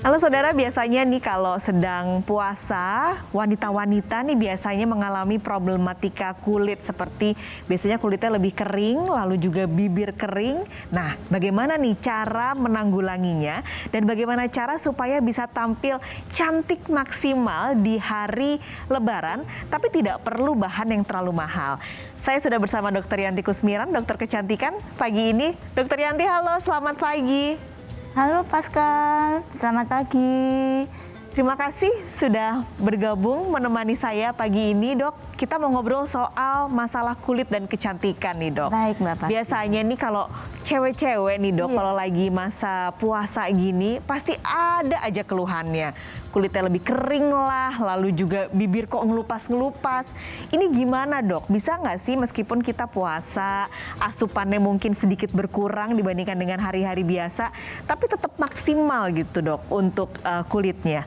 Halo saudara, biasanya nih kalau sedang puasa, wanita-wanita nih biasanya mengalami problematika kulit seperti biasanya kulitnya lebih kering, lalu juga bibir kering. Nah, bagaimana nih cara menanggulanginya dan bagaimana cara supaya bisa tampil cantik maksimal di hari Lebaran, tapi tidak perlu bahan yang terlalu mahal. Saya sudah bersama Dr. Yanti Kusmiran, dokter kecantikan pagi ini. Dr. Yanti, halo, selamat pagi. Halo Pascal, selamat pagi. Terima kasih sudah bergabung menemani saya pagi ini, Dok. Kita mau ngobrol soal masalah kulit dan kecantikan nih, Dok. Baik, Mbak Pasti. Biasanya nih kalau cewek-cewek nih, Dok, kalau lagi masa puasa gini, pasti ada aja keluhannya. Kulitnya lebih kering lah, lalu juga bibir kok ngelupas-ngelupas. Ini gimana, Dok? Bisa nggak sih meskipun kita puasa, asupannya mungkin sedikit berkurang dibandingkan dengan hari-hari biasa, tapi tetap maksimal gitu, Dok, untuk kulitnya?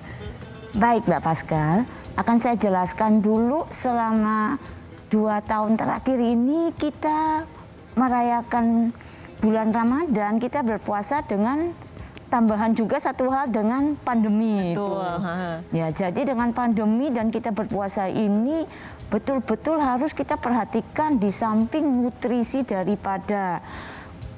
Baik Mbak Pascal, akan saya jelaskan dulu selama 2 tahun terakhir ini kita merayakan bulan Ramadan, kita berpuasa dengan tambahan juga satu hal dengan pandemi. Betul. Ya, jadi dengan pandemi dan kita berpuasa ini betul-betul harus kita perhatikan di samping nutrisi daripada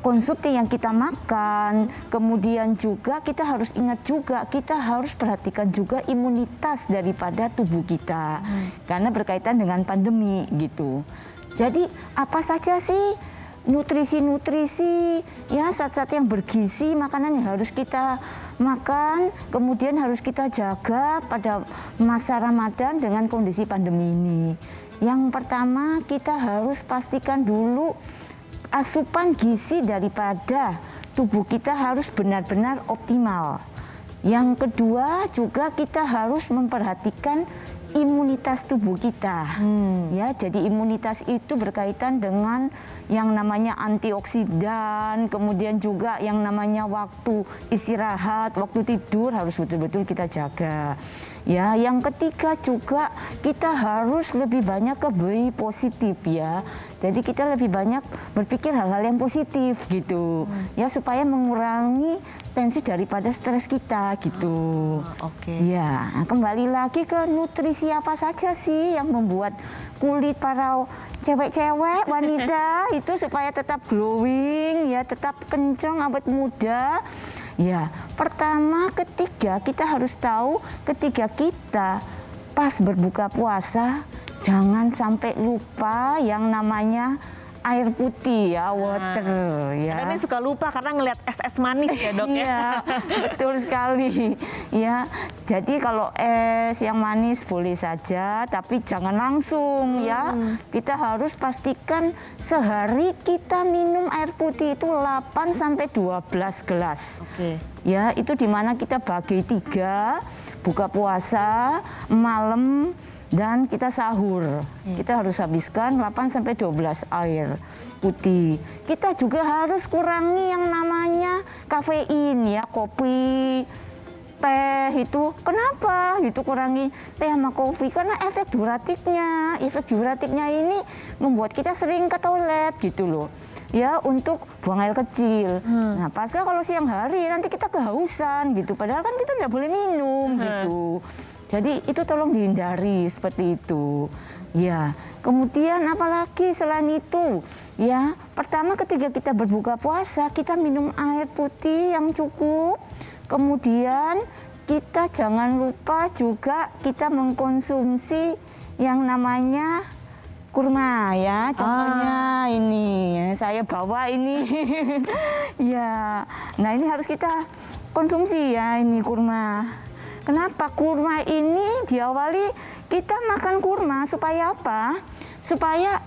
konsumsi yang kita makan, kemudian juga kita harus ingat juga, kita harus perhatikan juga imunitas daripada tubuh kita. Karena berkaitan dengan pandemi gitu. Jadi apa saja sih nutrisi-nutrisi, ya zat-zat yang bergizi, makanan yang harus kita makan, kemudian harus kita jaga pada masa Ramadan dengan kondisi pandemi ini. Yang pertama kita harus pastikan dulu asupan gizi daripada tubuh kita harus benar-benar optimal. Yang kedua juga kita harus memperhatikan imunitas tubuh kita. Ya, jadi imunitas itu berkaitan dengan yang namanya antioksidan, kemudian juga yang namanya waktu istirahat, waktu tidur harus betul-betul kita jaga. Ya, yang ketiga juga kita harus lebih banyak ke BI positif ya. Jadi kita lebih banyak berpikir hal-hal yang positif gitu. Ya, supaya mengurangi tensi daripada stres kita gitu. Oke. Ya, kembali lagi ke nutrisi apa saja sih yang membuat kulit para cewek-cewek, wanita itu supaya tetap glowing, ya tetap kencang, awet muda. Ya, pertama ketiga kita harus tahu ketika kita pas berbuka puasa, jangan sampai lupa yang namanya air putih ya, water ya. Karena ini suka lupa karena ngelihat es manis ya, Dok ya. Iya, betul sekali. Ya, jadi kalau es yang manis boleh saja, tapi jangan langsung ya. Kita harus pastikan sehari kita minum air putih itu 8 sampai 12 gelas. Oke. Ya, itu dimana kita bagi 3, buka puasa, malam, dan kita sahur. Kita harus habiskan 8 sampai 12 air putih. Kita juga harus kurangi yang namanya kafein ya, kopi, teh itu. Kenapa? Itu kurangi teh sama kopi karena efek diuretiknya. Efek diuretiknya ini membuat kita sering ke toilet gitu loh. Ya, untuk buang air kecil. Nah, pasca kalau siang hari nanti kita kehausan gitu. Padahal kan kita tidak boleh minum gitu. Jadi itu tolong dihindari seperti itu. Ya, kemudian apalagi selain itu? Ya, pertama ketika kita berbuka puasa, kita minum air putih yang cukup. Kemudian kita jangan lupa juga kita mengkonsumsi yang namanya kurma ya. Contohnya ini, saya bawa ini. Ya, nah ini harus kita konsumsi ya ini kurma. Kenapa kurma ini diawali kita makan kurma supaya apa? Supaya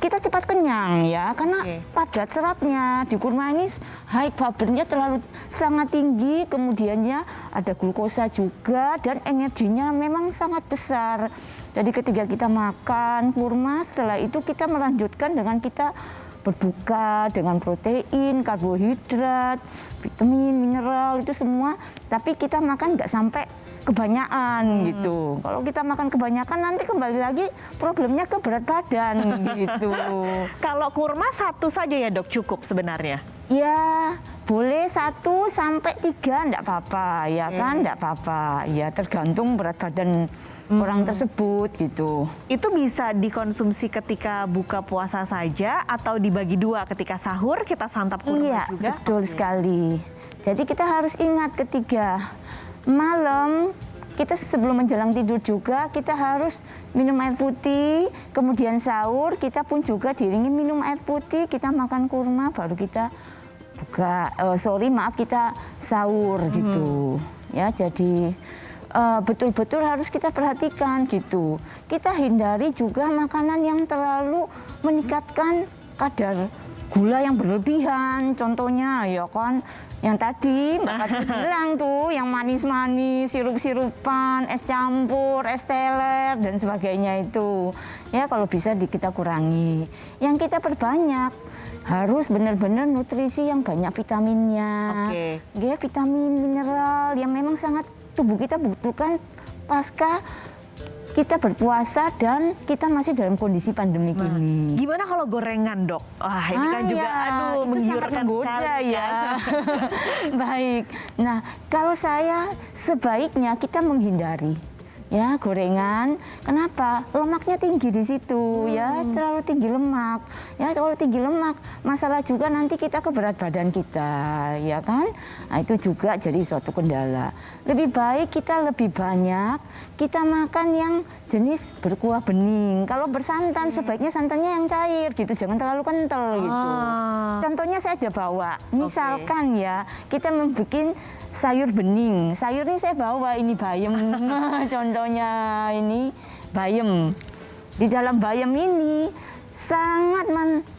kita cepat kenyang ya, karena padat seratnya di kurma ini high fibernya terlalu sangat tinggi, kemudiannya ada glukosa juga dan energinya memang sangat besar. Jadi ketika kita makan kurma, setelah itu kita melanjutkan dengan kita berbuka dengan protein, karbohidrat, vitamin, mineral itu semua. Tapi kita makan nggak sampai kebanyakan gitu. Kalau kita makan kebanyakan nanti kembali lagi problemnya ke berat badan gitu. Kalau kurma satu saja ya dok cukup sebenarnya? Ya boleh 1 sampai 3 enggak apa-apa ya kan, enggak apa-apa. Ya tergantung berat badan orang tersebut gitu. Itu bisa dikonsumsi ketika buka puasa saja atau dibagi 2 ketika sahur kita santap kurma Iya, juga? betul sekali. Jadi kita harus ingat ketika malam kita sebelum menjelang tidur juga kita harus minum air putih, kemudian sahur kita pun juga diiringi minum air putih, kita makan kurma baru kita kita sahur gitu. Ya, jadi betul-betul harus kita perhatikan gitu. Kita hindari juga makanan yang terlalu meningkatkan kadar gula yang berlebihan. Contohnya ya kan yang tadi Mbak Kati bilang tuh yang manis-manis, sirup-sirupan, es campur, es teler dan sebagainya itu. Ya kalau bisa kita kurangi. Yang kita perbanyak harus benar-benar nutrisi yang banyak vitaminnya. Ya, vitamin mineral yang memang sangat tubuh kita butuhkan pasca kita berpuasa dan kita masih dalam kondisi pandemi ini. Gimana kalau gorengan dok? Wah ini kan juga itu menggiurkan sangat menggoda sekali ya. Baik. Nah kalau saya sebaiknya kita menghindari ya gorengan. Kenapa? Lemaknya tinggi di situ ya, terlalu tinggi lemak. Ya kalau tinggi lemak, masalah juga nanti kita ke berat badan kita, ya kan? Nah, itu juga jadi suatu kendala. Lebih baik kita lebih banyak kita makan yang jenis berkuah bening. Kalau bersantan sebaiknya santannya yang cair gitu, jangan terlalu kental gitu. Contohnya saya ada bawa, misalkan ya kita membuat sayur bening. Sayur ini saya bawa ini bayam. Contohnya ini bayam. Di dalam bayam ini sangat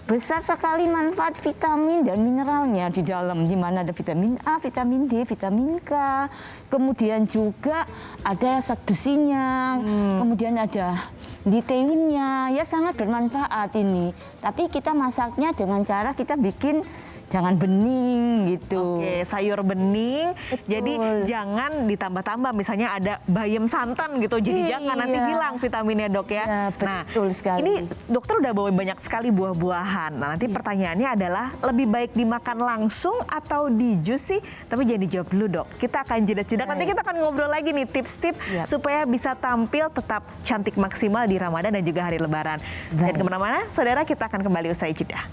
besar sekali manfaat vitamin dan mineralnya di dalam, di mana ada vitamin A, vitamin D, vitamin K. Kemudian juga ada zat besinya. Kemudian ada luteinnya. Ya sangat bermanfaat ini. Tapi kita masaknya dengan cara kita bikin jangan bening gitu. Oke, sayur bening. Betul. Jadi jangan ditambah-tambah misalnya ada bayam santan gitu. Jadi jangan nanti hilang vitaminnya dok ya. Ya betul sekali. Ini dokter udah bawa banyak sekali buah-buahan. Nah nanti pertanyaannya adalah lebih baik dimakan langsung atau di jus sih? Tapi jangan dijawab dulu dok. Kita akan jeda-jeda. Nanti kita akan ngobrol lagi nih tips-tips supaya bisa tampil tetap cantik maksimal di Ramadan dan juga hari Lebaran. Dan kemana-mana, saudara kita akan kembali usai jeda.